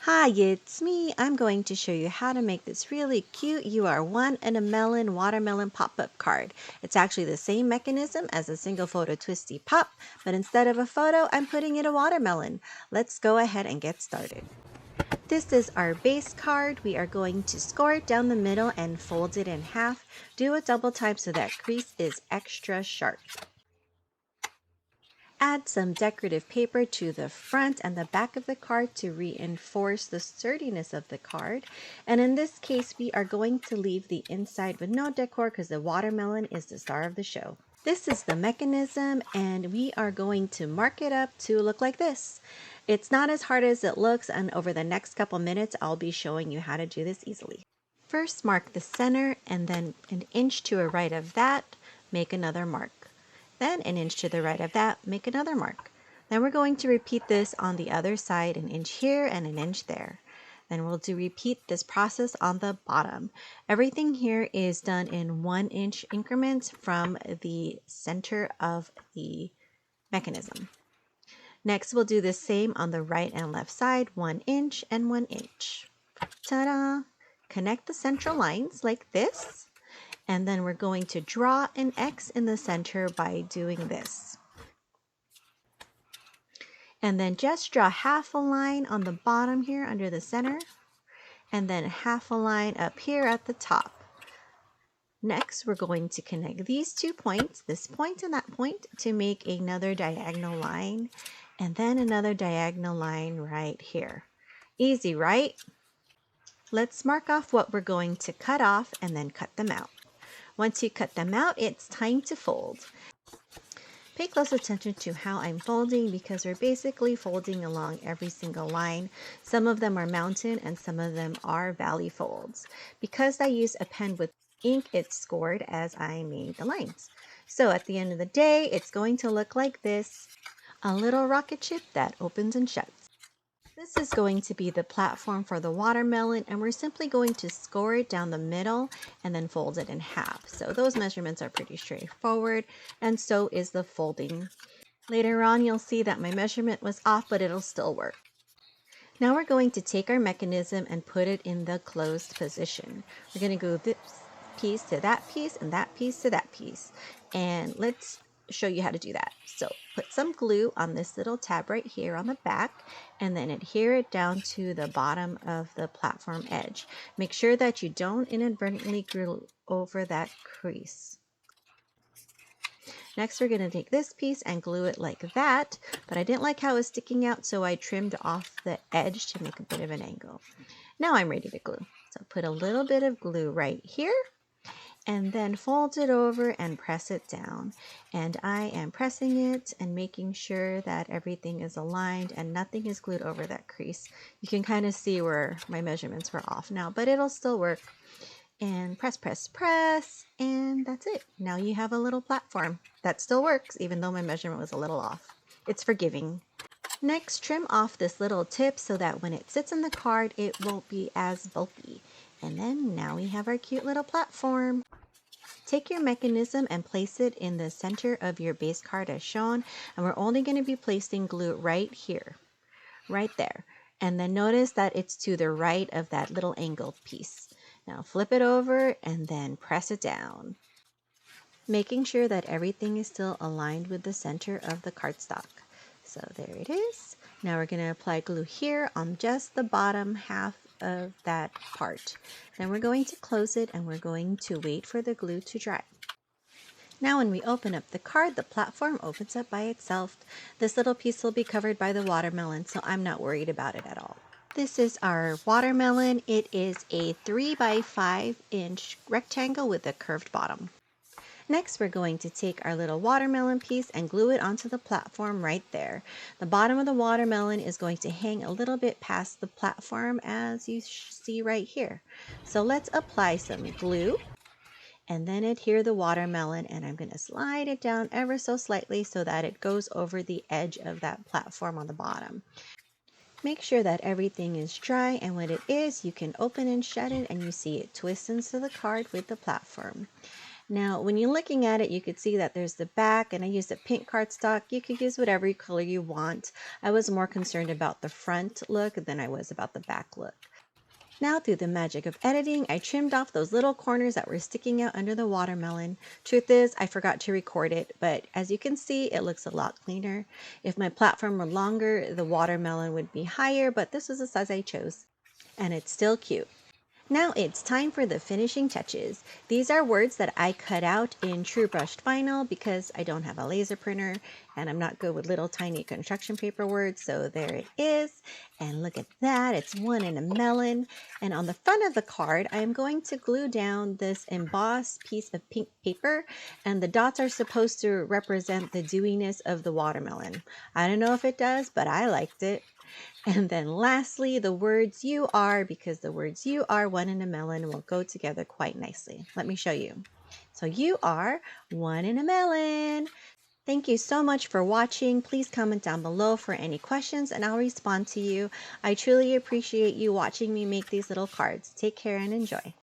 Hi, it's me. I'm going to show you how to make this really cute You Are One and a Melon watermelon pop-up card. It's actually the same mechanism as a single photo twisty pop, but instead of a photo, I'm putting it a watermelon. Let's go ahead and get started. This is our base card. We are going to score it down the middle and fold it in half. Do a double time so that crease is extra sharp. Add some decorative paper to the front and the back of the card to reinforce the sturdiness of the card. And in this case, we are going to leave the inside with no decor because the watermelon is the star of the show. This is the mechanism, and we are going to mark it up to look like this. It's not as hard as it looks, and over the next couple minutes, I'll be showing you how to do this easily. First, mark the center, and then an inch to the right of that, make another mark. Then an inch to the right of that, make another mark. Then we're going to repeat this on the other side, an inch here and an inch there. Then we'll repeat this process on the bottom. Everything here is done in 1 inch increments from the center of the mechanism. Next, we'll do the same on the right and left side, 1 inch and 1 inch. Ta-da! Connect the central lines like this. And then we're going to draw an X in the center by doing this. And then just draw half a line on the bottom here under the center, and then half a line up here at the top. Next, we're going to connect these 2 points, this point and that point, to make another diagonal line, and then another diagonal line right here. Easy, right? Let's mark off what we're going to cut off and then cut them out. Once you cut them out, it's time to fold. Pay close attention to how I'm folding because we're basically folding along every single line. Some of them are mountain and some of them are valley folds. Because I used a pen with ink, it's scored as I made the lines. So at the end of the day, it's going to look like this, a little rocket ship that opens and shuts. This is going to be the platform for the watermelon, and we're simply going to score it down the middle and then fold it in half. So those measurements are pretty straightforward, and so is the folding. Later on, you'll see that my measurement was off, but it'll still work. Now we're going to take our mechanism and put it in the closed position. We're going to go this piece to that piece and that piece to that piece. And let's show you how to do that. So put some glue on this little tab right here on the back and then adhere it down to the bottom of the platform edge. Make sure that you don't inadvertently glue over that crease. Next, we're going to take this piece and glue it like that, but I didn't like how it was sticking out, so I trimmed off the edge to make a bit of an angle. Now I'm ready to glue. So put a little bit of glue right here, and then fold it over and press it down. And I am pressing it and making sure that everything is aligned and nothing is glued over that crease. You can kind of see where my measurements were off now, but it'll still work. And press, press, press, and that's it. Now you have a little platform that still works even though my measurement was a little off. It's forgiving. Next, trim off this little tip so that when it sits on the card, it won't be as bulky. And then now we have our cute little platform. Take your mechanism and place it in the center of your base card as shown, and we're only going to be placing glue right here, right there. And then notice that it's to the right of that little angled piece. Now flip it over and then press it down, making sure that everything is still aligned with the center of the cardstock. So there it is. Now we're going to apply glue here on just the bottom half of that part. Then we're going to close it and we're going to wait for the glue to dry. Now when we open up the card, the platform opens up by itself. This little piece will be covered by the watermelon, so I'm not worried about it at all. This is our watermelon. It is a 3 by 5 inch rectangle with a curved bottom. Next, we're going to take our little watermelon piece and glue it onto the platform right there. The bottom of the watermelon is going to hang a little bit past the platform as you see right here. So let's apply some glue and then adhere the watermelon, and I'm going to slide it down ever so slightly so that it goes over the edge of that platform on the bottom. Make sure that everything is dry, and when it is, you can open and shut it and you see it twist into the card with the platform. Now, when you're looking at it, you could see that there's the back, and I used a pink cardstock. You could use whatever color you want. I was more concerned about the front look than I was about the back look. Now, through the magic of editing, I trimmed off those little corners that were sticking out under the watermelon. Truth is, I forgot to record it, but as you can see, it looks a lot cleaner. If my platform were longer, the watermelon would be higher, but this is the size I chose. And it's still cute. Now it's time for the finishing touches. These are words that I cut out in True Brushed Vinyl because I don't have a laser printer and I'm not good with little tiny construction paper words. So there it is. And look at that. It's one in a melon. And on the front of the card, I am going to glue down this embossed piece of pink paper. And the dots are supposed to represent the dewiness of the watermelon. I don't know if it does, but I liked it. And then lastly, the words you are, because the words you are one in a melon will go together quite nicely. Let me show you. So you are one in a melon. Thank you so much for watching. Please comment down below for any questions and I'll respond to you. I truly appreciate you watching me make these little cards. Take care and enjoy.